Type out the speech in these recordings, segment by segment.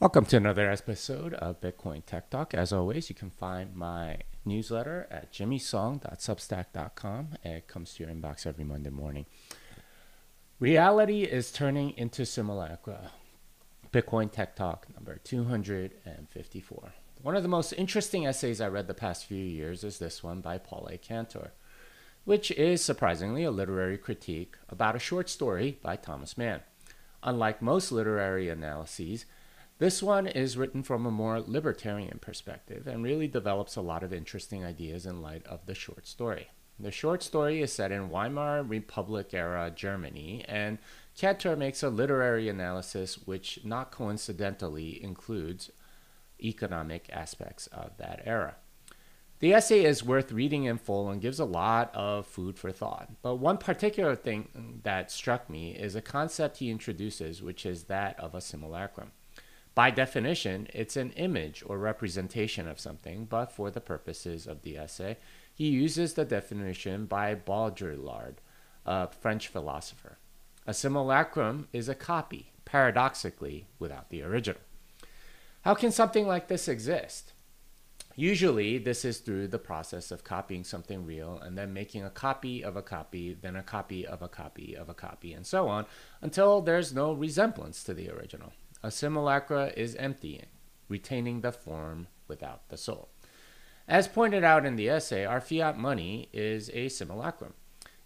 Welcome to another episode of Bitcoin Tech Talk. As always, you can find my newsletter at jimmysong.substack.com. It comes to your inbox every Monday morning. Reality is turning into simulacra. Bitcoin Tech Talk number 254. One of the most interesting essays I read the past few years is this one by Paul A. Cantor, which is surprisingly a literary critique about a short story by Thomas Mann. Unlike most literary analyses, this one is written from a more libertarian perspective and really develops a lot of interesting ideas in light of the short story. The short story is set in Weimar Republic era Germany, and Cantor makes a literary analysis which not coincidentally includes economic aspects of that era. The essay is worth reading in full and gives a lot of food for thought. But one particular thing that struck me is a concept he introduces, which is that of a simulacrum. By definition, it's an image or representation of something, but for the purposes of the essay, he uses the definition by Baudrillard, a French philosopher. A simulacrum is a copy, paradoxically, without the original. How can something like this exist? Usually, this is through the process of copying something real and then making a copy of a copy, then a copy of a copy of a copy, and so on, until there's no resemblance to the original. A simulacra is emptying, retaining the form without the soul. As pointed out in the essay, our fiat money is a simulacrum.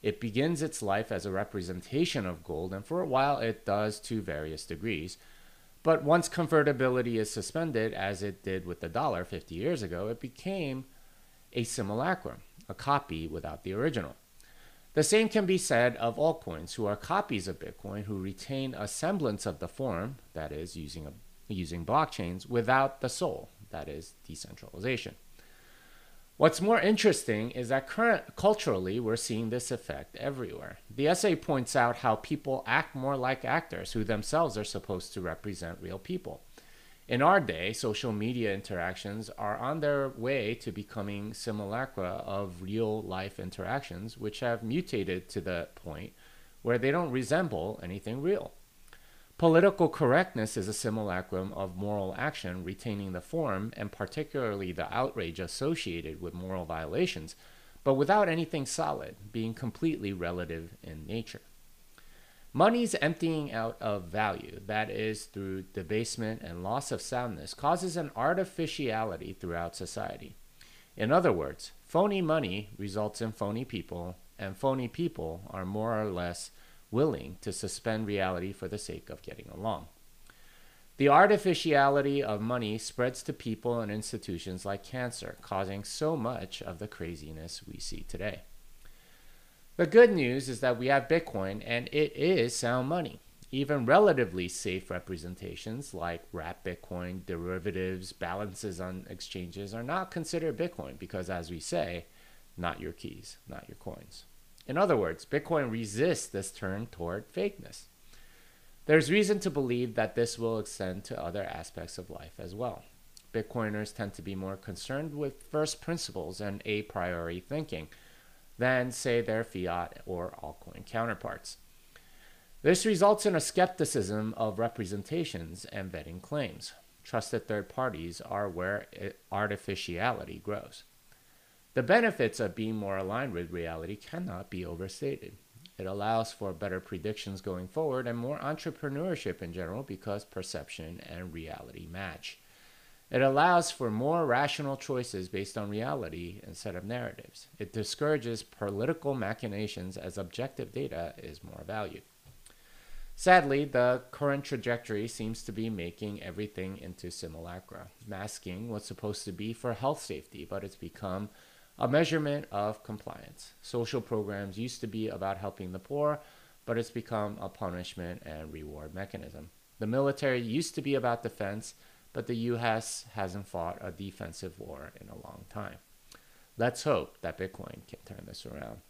It begins its life as a representation of gold, and for a while it does to various degrees. But once convertibility is suspended, as it did with the dollar 50 years ago, it became a simulacrum, a copy without the original. The same can be said of altcoins, who are copies of Bitcoin, who retain a semblance of the form, that is, using blockchains, without the soul, that is, decentralization. What's more interesting is that culturally, we're seeing this effect everywhere. The essay points out how people act more like actors, who themselves are supposed to represent real people. In our day, social media interactions are on their way to becoming simulacra of real-life interactions, which have mutated to the point where they don't resemble anything real. Political correctness is a simulacrum of moral action retaining the form, and particularly the outrage associated with moral violations, but without anything solid, being completely relative in nature. Money's emptying out of value, that is, through debasement and loss of soundness, causes an artificiality throughout society. In other words, phony money results in phony people, and phony people are more or less willing to suspend reality for the sake of getting along. The artificiality of money spreads to people and institutions like cancer, causing so much of the craziness we see today. The good news is that we have Bitcoin, and it is sound money. Even relatively safe representations like wrapped Bitcoin, derivatives, balances on exchanges are not considered Bitcoin because, as we say, not your keys, not your coins. In other words, Bitcoin resists this turn toward fakeness. There's reason to believe that this will extend to other aspects of life as well. Bitcoiners tend to be more concerned with first principles and a priori thinking than, say, their fiat or altcoin counterparts. This results in a skepticism of representations and vetting claims. Trusted third parties are where artificiality grows. The benefits of being more aligned with reality cannot be overstated. It allows for better predictions going forward and more entrepreneurship in general because perception and reality match. It allows for more rational choices based on reality instead of narratives. It discourages political machinations as objective data is more valued. Sadly, the current trajectory seems to be making everything into simulacra, masking what's supposed to be for health safety, but it's become a measurement of compliance. Social programs used to be about helping the poor, but it's become a punishment and reward mechanism. The military used to be about defense, but the U.S. hasn't fought a defensive war in a long time. Let's hope that Bitcoin can turn this around.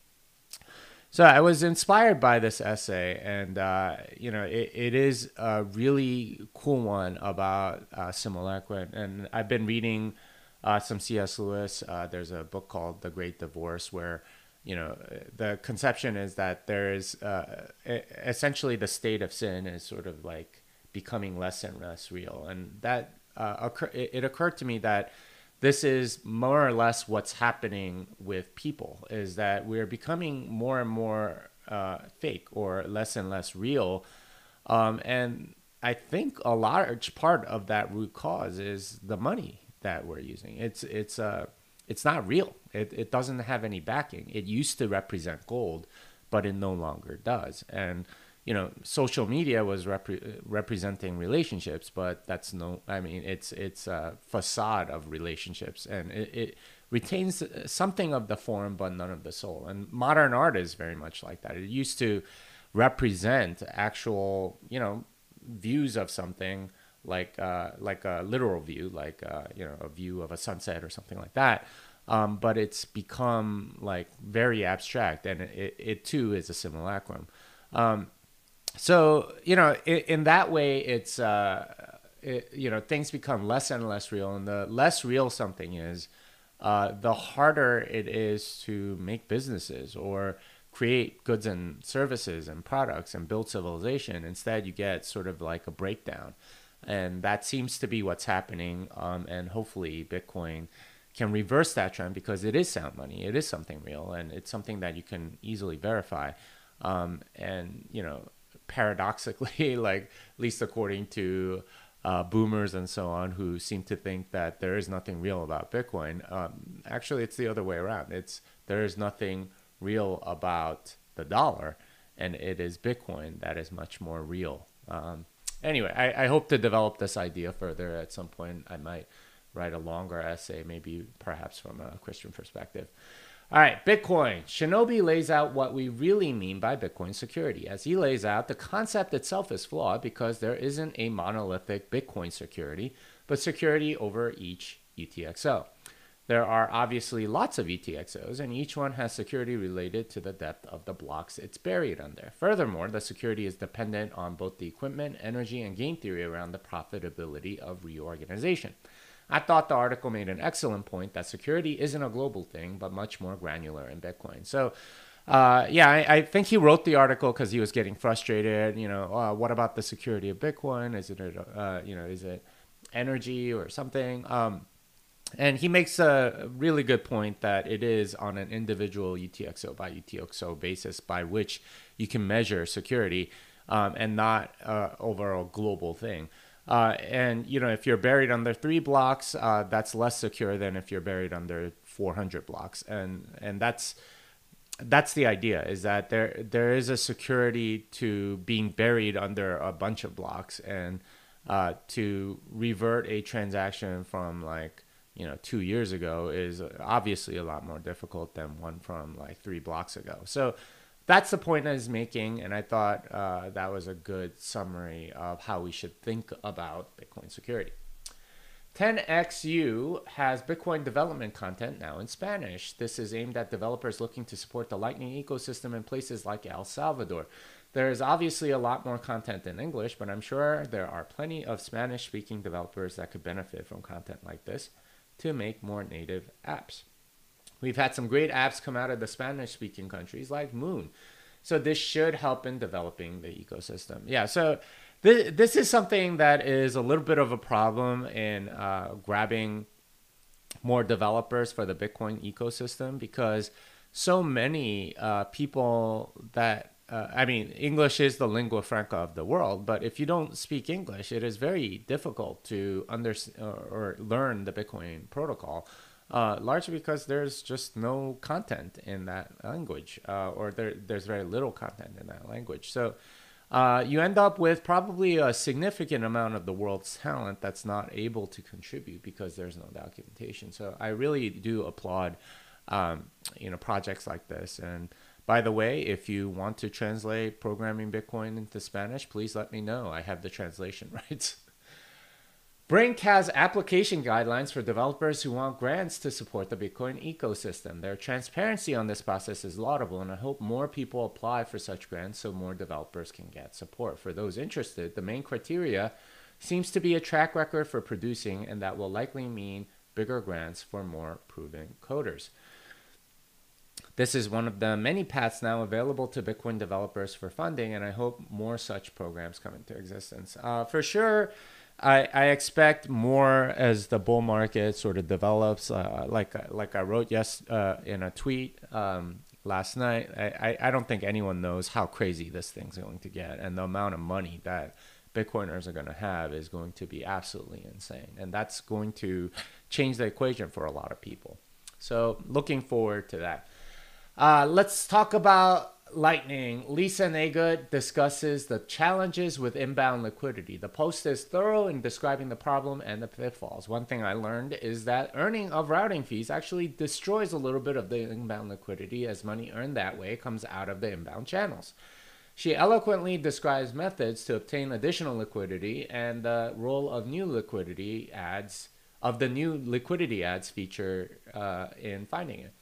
So I was inspired by this essay, and it is a really cool one about simulacra. And I've been reading some C.S. Lewis. There's a book called The Great Divorce, where the conception is that there is essentially the state of sin is sort of like becoming less and less real. And that it occurred to me that this is more or less what's happening with people, is that we're becoming more and more fake or less and less real. And I think a large part of that root cause is the money that we're using. It's not real. It doesn't have any backing. It used to represent gold, but it no longer does. And social media was representing relationships, but that's it's a facade of relationships, and it retains something of the form, but none of the soul. And modern art is very much like that. It used to represent actual, views of something, like a literal view, like a view of a sunset or something like that. But it's become like very abstract, and it too is a simulacrum. So in that way, it's things become less and less real, and the less real something is, the harder it is to make businesses or create goods and services and products and build civilization. Instead, you get sort of like a breakdown, and that seems to be what's happening. And hopefully, Bitcoin can reverse that trend, because it is sound money. It is something real, and it's something that you can easily verify. And paradoxically, like, at least according to boomers and so on, who seem to think that there is nothing real about Bitcoin, actually it's the other way around. There is nothing real about the dollar, and it is Bitcoin that is much more real. Anyway, I hope to develop this idea further at some point. I might write a longer essay, maybe perhaps from a Christian perspective. All right, Bitcoin. Shinobi lays out what we really mean by Bitcoin security. As he lays out, the concept itself is flawed because there isn't a monolithic Bitcoin security, but security over each UTXO. There are obviously lots of UTXOs, and each one has security related to the depth of the blocks it's buried under. Furthermore, the security is dependent on both the equipment, energy, and game theory around the profitability of reorganization. I thought the article made an excellent point that security isn't a global thing, but much more granular in Bitcoin. So, I think he wrote the article because he was getting frustrated. What about the security of Bitcoin? Is it energy or something? And he makes a really good point that it is on an individual UTXO by UTXO basis by which you can measure security, and not overall global thing. And if you're buried under 3 blocks, that's less secure than if you're buried under 400 blocks. And that's the idea, is that there is a security to being buried under a bunch of blocks, and to revert a transaction from 2 years ago is obviously a lot more difficult than one from 3 blocks ago. So that's the point I was making, and I thought that was a good summary of how we should think about Bitcoin security. 10XU has Bitcoin development content now in Spanish. This is aimed at developers looking to support the Lightning ecosystem in places like El Salvador. There is obviously a lot more content in English, but I'm sure there are plenty of Spanish-speaking developers that could benefit from content like this to make more native apps. We've had some great apps come out of the Spanish-speaking countries like Moon. So this should help in developing the ecosystem. Yeah, so this is something that is a little bit of a problem in grabbing more developers for the Bitcoin ecosystem, because so many people that, English is the lingua franca of the world, but if you don't speak English, it is very difficult to understand or learn the Bitcoin protocol. Largely because there's just no content in that language, or there's very little content in that language. So you end up with probably a significant amount of the world's talent that's not able to contribute because there's no documentation. So I really do applaud projects like this. And by the way, if you want to translate Programming Bitcoin into Spanish, please let me know. I have the translation rights. Brink has application guidelines for developers who want grants to support the Bitcoin ecosystem. Their transparency on this process is laudable, and I hope more people apply for such grants so more developers can get support. For those interested, the main criteria seems to be a track record for producing, and that will likely mean bigger grants for more proven coders. This is one of the many paths now available to Bitcoin developers for funding, and I hope more such programs come into existence. For sure, I expect more as the bull market sort of develops. Like I wrote in a tweet last night, I don't think anyone knows how crazy this thing's going to get, and the amount of money that Bitcoiners are going to have is going to be absolutely insane, and that's going to change the equation for a lot of people. So looking forward to that. Let's talk about Lightning. Lisa Nagood discusses the challenges with inbound liquidity. The post is thorough in describing the problem and the pitfalls. One thing I learned is that earning of routing fees actually destroys a little bit of the inbound liquidity, as money earned that way comes out of the inbound channels. She eloquently describes methods to obtain additional liquidity and the role of new liquidity ads feature in finding it.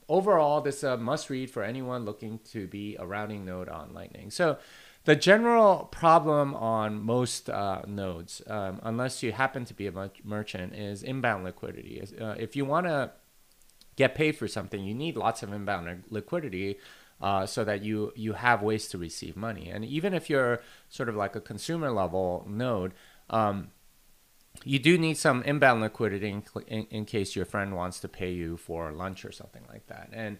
Overall, this is a must-read for anyone looking to be a routing node on Lightning. So the general problem on most nodes, unless you happen to be a merchant, is inbound liquidity. If you want to get paid for something, you need lots of inbound liquidity so that you have ways to receive money. And even if you're sort of like a consumer level node, you do need some inbound liquidity in case your friend wants to pay you for lunch or something like that. And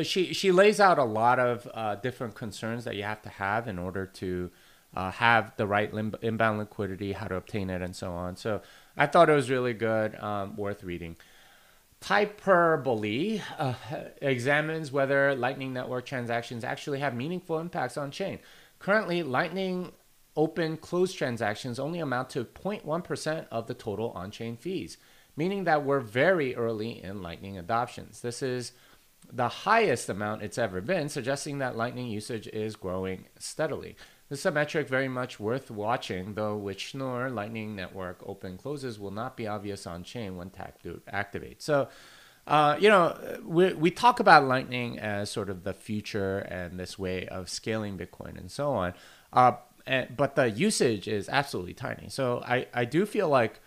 she lays out a lot of different concerns that you have to have in order to have the right inbound liquidity, how to obtain it, and so on. So I thought it was really good, worth reading. Hyperbole examines whether Lightning Network transactions actually have meaningful impacts on chain. Currently, Lightning open-close transactions only amount to 0.1% of the total on-chain fees, meaning that we're very early in Lightning adoptions. This is the highest amount it's ever been, suggesting that Lightning usage is growing steadily. This is a metric very much worth watching, though with Schnorr, Lightning Network open closes will not be obvious on-chain when Taproot activates. So, we talk about Lightning as sort of the future and this way of scaling Bitcoin and so on. But the usage is absolutely tiny. So I do feel like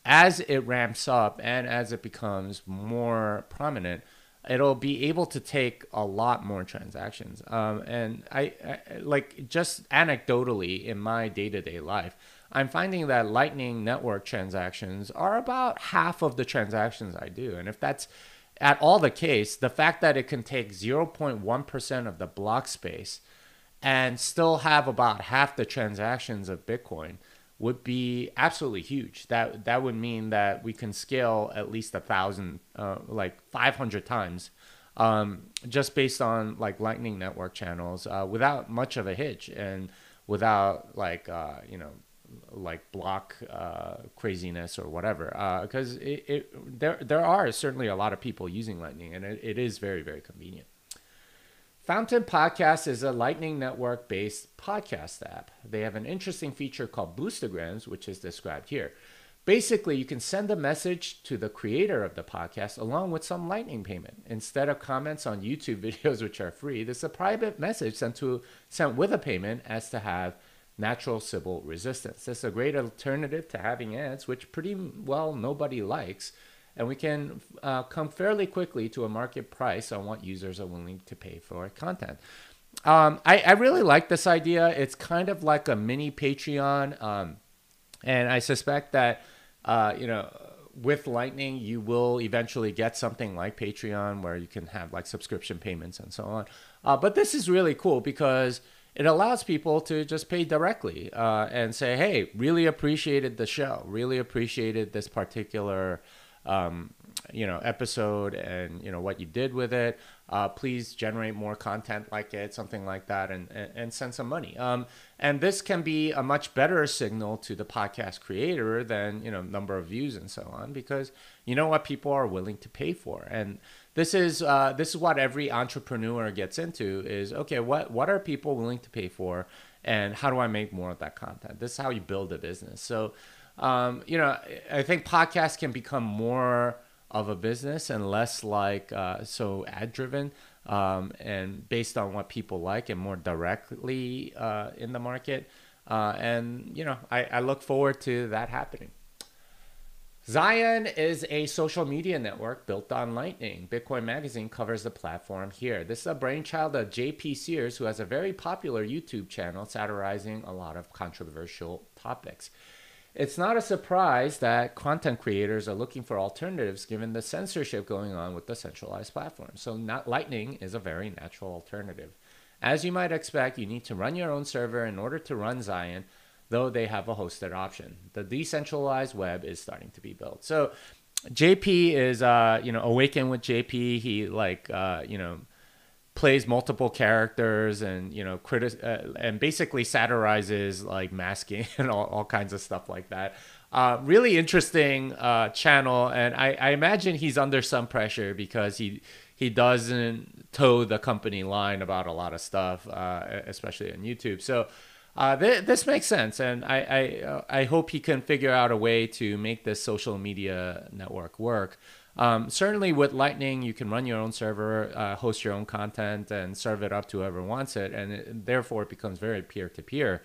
as it ramps up and as it becomes more prominent, it'll be able to take a lot more transactions. And I like, just anecdotally in my day-to-day life, I'm finding that Lightning Network transactions are about half of the transactions I do. And if that's at all the case, the fact that it can take 0.1% of the block space and still have about half the transactions of Bitcoin would be absolutely huge. That would mean that we can scale at least 1,000, like 500 times, just based on like Lightning Network channels, without much of a hitch and without like block craziness or whatever. Because there are certainly a lot of people using Lightning, and it is very, very convenient. Fountain Podcast is a Lightning Network-based podcast app. They have an interesting feature called Boostergrams, which is described here. Basically, you can send a message to the creator of the podcast along with some Lightning payment. Instead of comments on YouTube videos, which are free, this is a private message sent with a payment as to have natural Sybil resistance. This is a great alternative to having ads, which pretty well nobody likes. And we can come fairly quickly to a market price on what users are willing to pay for content. I really like this idea. It's kind of like a mini Patreon. And I suspect that, with Lightning, you will eventually get something like Patreon where you can have like subscription payments and so on. But this is really cool because it allows people to just pay directly and say, hey, really appreciated the show, really appreciated this particular episode and, what you did with it. Please generate more content like it, something like that, and send some money. And this can be a much better signal to the podcast creator than, number of views and so on, because you know what people are willing to pay for. And this is what every entrepreneur gets into is, okay, what are people willing to pay for, and how do I make more of that content? This is how you build a business. So, I think podcasts can become more of a business and less like so ad driven and based on what people like and more directly in the market. I look forward to that happening. Zion is a social media network built on Lightning. Bitcoin Magazine covers the platform here. This is a brainchild of JP Sears, who has a very popular YouTube channel satirizing a lot of controversial topics. It's not a surprise that content creators are looking for alternatives given the censorship going on with the centralized platform. So Lightning is a very natural alternative. As you might expect, you need to run your own server in order to run Zion, though they have a hosted option. The decentralized web is starting to be built. So JP is, Awaken with JP. He plays multiple characters and and basically satirizes like masking and all kinds of stuff like that. Really interesting channel, and I imagine he's under some pressure because he doesn't toe the company line about a lot of stuff, especially on YouTube. So this makes sense, and I hope he can figure out a way to make this social media network work. Certainly with Lightning, you can run your own server, host your own content, and serve it up to whoever wants it, and therefore it becomes very peer-to-peer.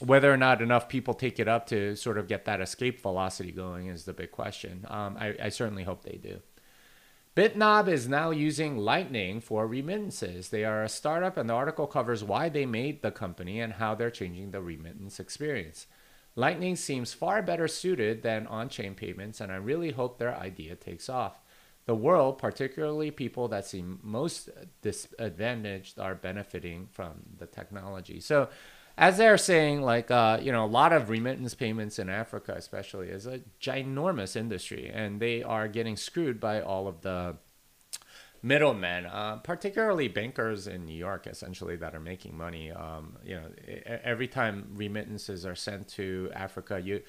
Whether or not enough people take it up to sort of get that escape velocity going is the big question. I certainly hope they do. BitNob is now using Lightning for remittances. They are a startup, and the article covers why they made the company and how they're changing the remittance experience. Lightning seems far better suited than on-chain payments, and I really hope their idea takes off. The world, particularly people that seem most disadvantaged, are benefiting from the technology. So as they're saying, a lot of remittance payments in Africa especially is a ginormous industry, and they are getting screwed by all of the middlemen, particularly bankers in New York, essentially, that are making money. Every time remittances are sent to Africa, you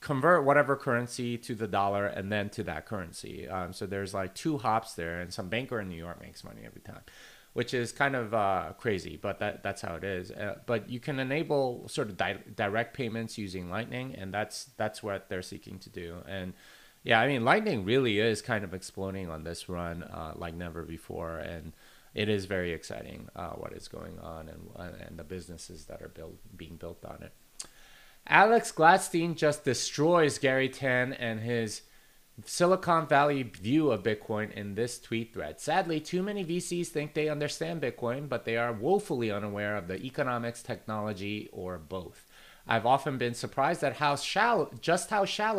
convert whatever currency to the dollar and then to that currency. So there's like two hops there, and some banker in New York makes money every time, which is kind of crazy, but that's how it is. But you can enable sort of direct payments using Lightning, and that's what they're seeking to do. And yeah, I mean, Lightning really is kind of exploding on this run like never before, and it is very exciting what is going on and the businesses that are being built on it. Alex Gladstein just destroys Gary Tan and his Silicon Valley view of Bitcoin in this tweet thread. Sadly, too many VCs think they understand Bitcoin, but they are woefully unaware of the economics, technology, or both. I've often been surprised at how shallow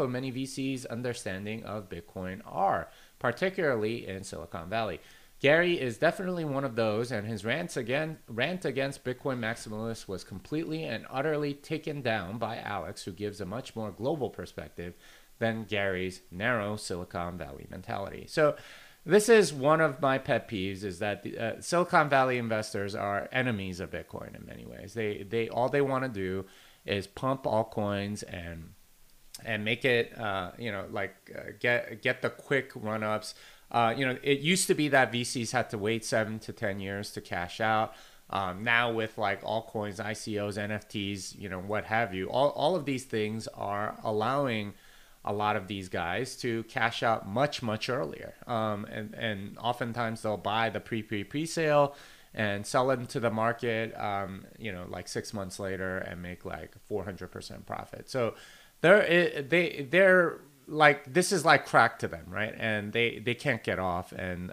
many VCs' understanding of Bitcoin are, particularly in Silicon Valley. Gary is definitely one of those, and his rant against Bitcoin maximalists was completely and utterly taken down by Alex, who gives a much more global perspective than Gary's narrow Silicon Valley mentality. So this is one of my pet peeves, is that the, Silicon Valley investors are enemies of Bitcoin in many ways. They all they want to do is pump altcoins and make it get the quick run-ups. It used to be that VCs had to wait 7 to 10 years to cash out. Now with like altcoins, ICOs, NFTs, what have you, all of these things are allowing a lot of these guys to cash out much earlier. And oftentimes they'll buy the pre-sale and sell it into the market, like 6 months later and make like 400% profit. So they're like, this is like crack to them, right? And they can't get off, and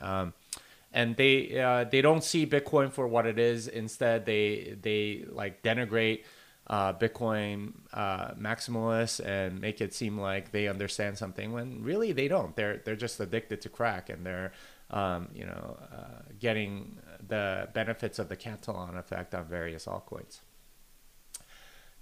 they don't see Bitcoin for what it is. Instead, they like denigrate Bitcoin maximalists and make it seem like they understand something when really they don't. They're just addicted to crack, and they're getting the benefits of the Cantillon effect on various altcoins.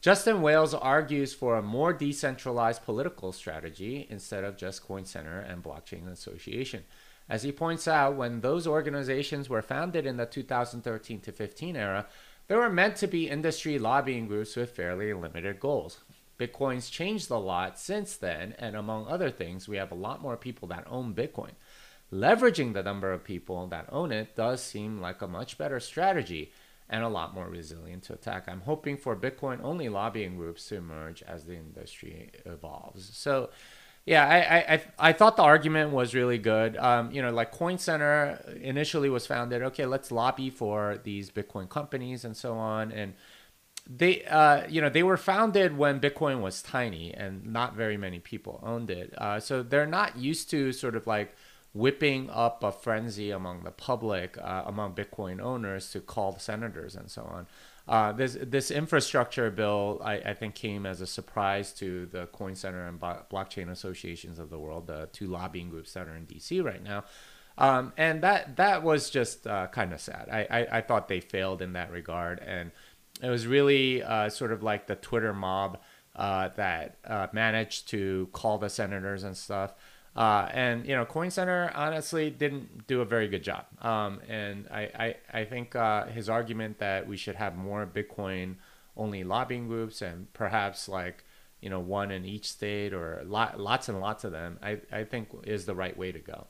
Justin Wales argues for a more decentralized political strategy instead of just Coin Center and Blockchain Association. As he points out, when those organizations were founded in the 2013 to 15 era, they were meant to be industry lobbying groups with fairly limited goals. Bitcoin's changed a lot since then, and among other things, we have a lot more people that own Bitcoin. Leveraging the number of people that own it does seem like a much better strategy and a lot more resilient to attack. I'm hoping for Bitcoin-only lobbying groups to emerge as the industry evolves. So, yeah, I thought the argument was really good. Like Coin Center initially was founded, okay, let's lobby for these Bitcoin companies and so on. they were founded when Bitcoin was tiny and not very many people owned it. So they're not used to sort of like whipping up a frenzy among the public, among Bitcoin owners to call the senators and so on. This infrastructure bill, I think, came as a surprise to the Coin Center and blockchain associations of the world, the two lobbying groups that are in DC right now. And that was just kind of sad. I thought they failed in that regard. And it was really sort of like the Twitter mob that managed to call the senators and stuff. And Coin Center honestly didn't do a very good job. And I think his argument that we should have more Bitcoin only lobbying groups and perhaps like one in each state or lots and lots of them, I think is the right way to go.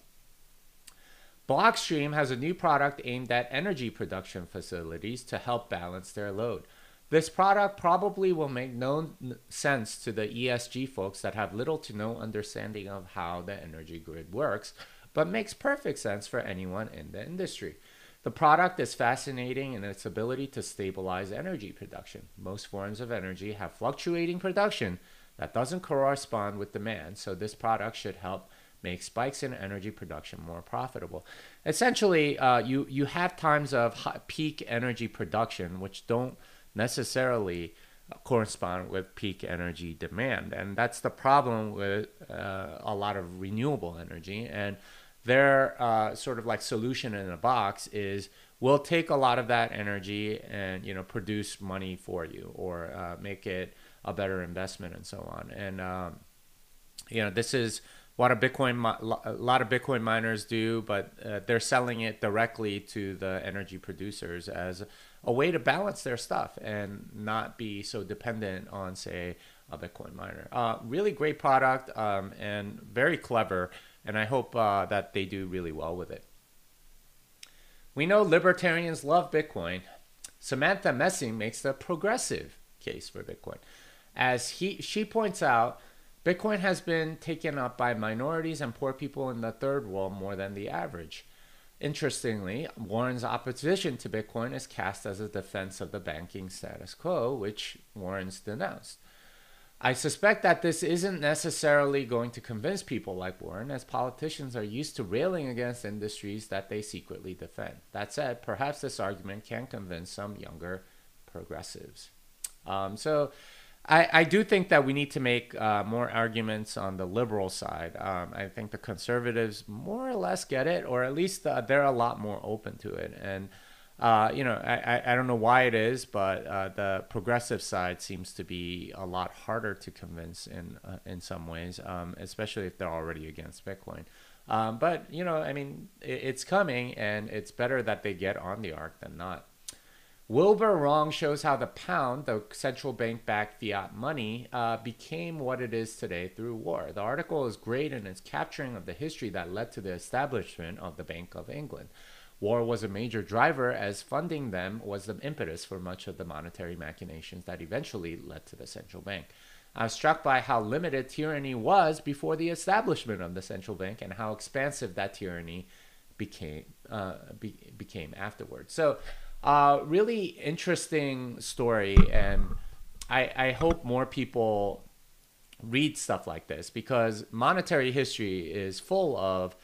Blockstream has a new product aimed at energy production facilities to help balance their load. This product probably will make no sense to the ESG folks that have little to no understanding of how the energy grid works, but makes perfect sense for anyone in the industry. The product is fascinating in its ability to stabilize energy production. Most forms of energy have fluctuating production that doesn't correspond with demand, so this product should help make spikes in energy production more profitable. Essentially, you have times of peak energy production which don't necessarily correspond with peak energy demand, and that's the problem with a lot of renewable energy. And their sort of like solution in a box is we'll take a lot of that energy and produce money for you, or make it a better investment and so on. And this is what a lot of Bitcoin miners do, but they're selling it directly to the energy producers as a way to balance their stuff and not be so dependent on, say, a Bitcoin miner. Really great product and very clever, and I hope that they do really well with it. We know libertarians love Bitcoin. Samantha Messing makes the progressive case for Bitcoin. As she points out, Bitcoin has been taken up by minorities and poor people in the third world more than the average. Interestingly, Warren's opposition to Bitcoin is cast as a defense of the banking status quo, which Warren's denounced. I suspect that this isn't necessarily going to convince people like Warren, as politicians are used to railing against industries that they secretly defend. That said, perhaps this argument can convince some younger progressives. So I do think that we need to make more arguments on the liberal side. I think the conservatives more or less get it, or at least they're a lot more open to it. And, I don't know why it is, but the progressive side seems to be a lot harder to convince in some ways, especially if they're already against Bitcoin. But, it's coming, and it's better that they get on the arc than not. Wilbur Wrong shows how the pound, the central bank-backed fiat money, became what it is today through war. The article is great in its capturing of the history that led to the establishment of the Bank of England. War was a major driver, as funding them was the impetus for much of the monetary machinations that eventually led to the central bank. I was struck by how limited tyranny was before the establishment of the central bank and how expansive that tyranny became afterwards. So, really interesting story, and I hope more people read stuff like this, because monetary history is full of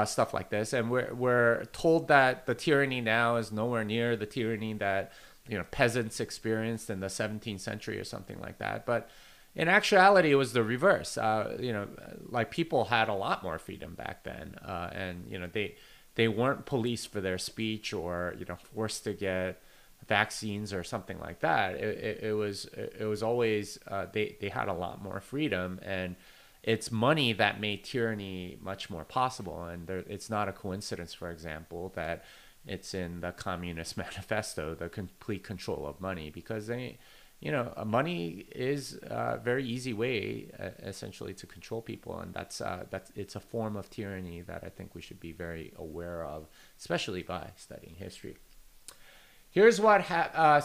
stuff like this, and we're told that the tyranny now is nowhere near the tyranny that peasants experienced in the 17th century or something like that. But in actuality, it was the reverse. Like people had a lot more freedom back then, and they weren't policed for their speech or forced to get vaccines or something like that. It was always they had a lot more freedom, and it's money that made tyranny much more possible. And it's not a coincidence, for example, that it's in the Communist Manifesto, the complete control of money, because money is a very easy way, essentially, to control people, and that's it's a form of tyranny that I think we should be very aware of, especially by studying history. Here's what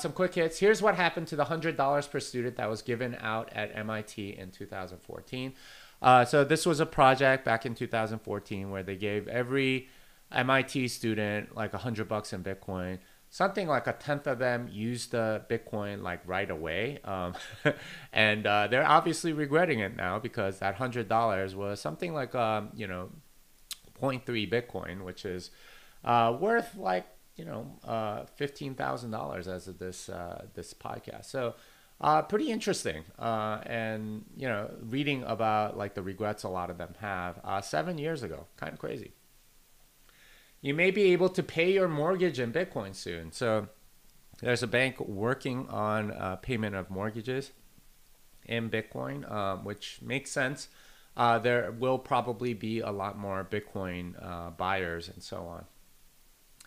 some quick hits. Here's what happened to the $100 per student that was given out at MIT in 2014. So this was a project back in 2014 where they gave every MIT student like $100 in Bitcoin something like a tenth of them used the Bitcoin like right away, and they're obviously regretting it now because that $100 was something like zero point 0.3 Bitcoin, which is worth like $15,000 as of this podcast. So pretty interesting, and reading about like the regrets a lot of them have 7 years ago, kind of crazy. You may be able to pay your mortgage in Bitcoin soon. So there's a bank working on payment of mortgages in Bitcoin, which makes sense. There will probably be a lot more Bitcoin buyers and so on.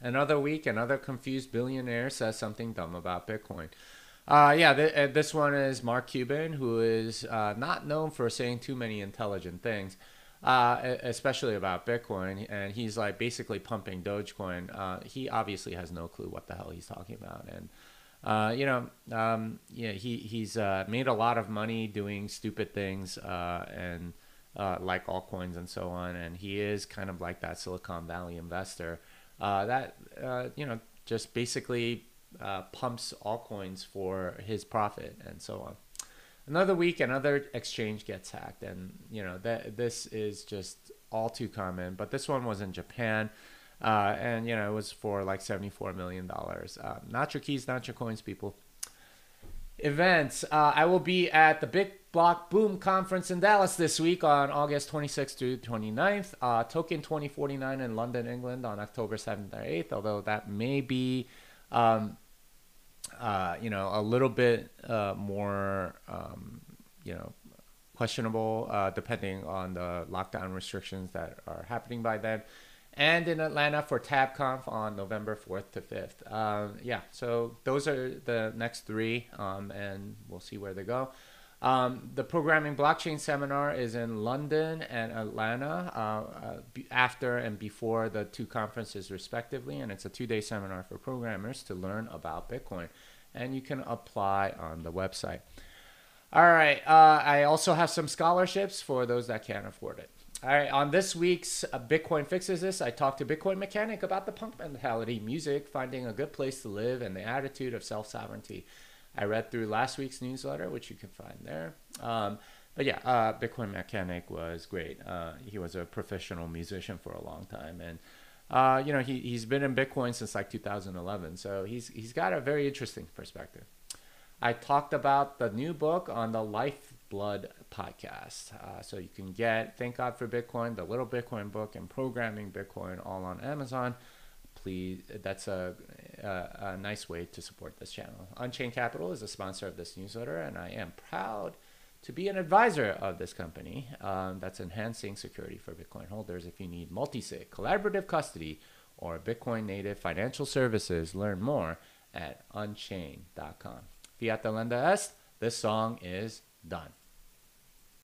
Another week, another confused billionaire says something dumb about Bitcoin. This one is Mark Cuban, who is not known for saying too many intelligent things, especially about Bitcoin. And he's like basically pumping Dogecoin. He obviously has no clue what the hell he's talking about. And he's made a lot of money doing stupid things and like altcoins and so on. And he is kind of like that Silicon Valley investor that just basically pumps altcoins for his profit and so on. Another week, another exchange gets hacked, and this is just all too common. But this one was in Japan, and it was for like $74 million. Not your keys, not your coins, people. Events. I will be at the Big Block Boom Conference in Dallas this week on August 26th to 29th. Token 2049 in London, England on October 7th or 8th, although that may be a little bit more, questionable depending on the lockdown restrictions that are happening by then. And in Atlanta for TabConf on November 4th to 5th. So those are the next three, and we'll see where they go. The Programming Blockchain Seminar is in London and Atlanta after and before the two conferences respectively, and it's a 2-day seminar for programmers to learn about Bitcoin, and you can apply on the website. All right, I also have some scholarships for those that can't afford it. All right, on this week's Bitcoin Fixes This, I talked to Bitcoin Mechanic about the punk mentality, music, finding a good place to live, and the attitude of self-sovereignty. I read through last week's newsletter, which you can find there. Bitcoin Mechanic was great. He was a professional musician for a long time, and he's been in Bitcoin since like 2011, so he's got a very interesting perspective. I talked about the new book on the Lifeblood podcast. So you can get Thank God for Bitcoin, the Little Bitcoin book, and Programming Bitcoin all on Amazon. Please, that's a nice way to support this channel. Unchained Capital is a sponsor of this newsletter, and I am proud to be an advisor of this company that's enhancing security for Bitcoin holders. If you need multi-sig, collaborative custody, or Bitcoin native financial services, learn more at unchained.com. Fiat Delenda Est, this song is done.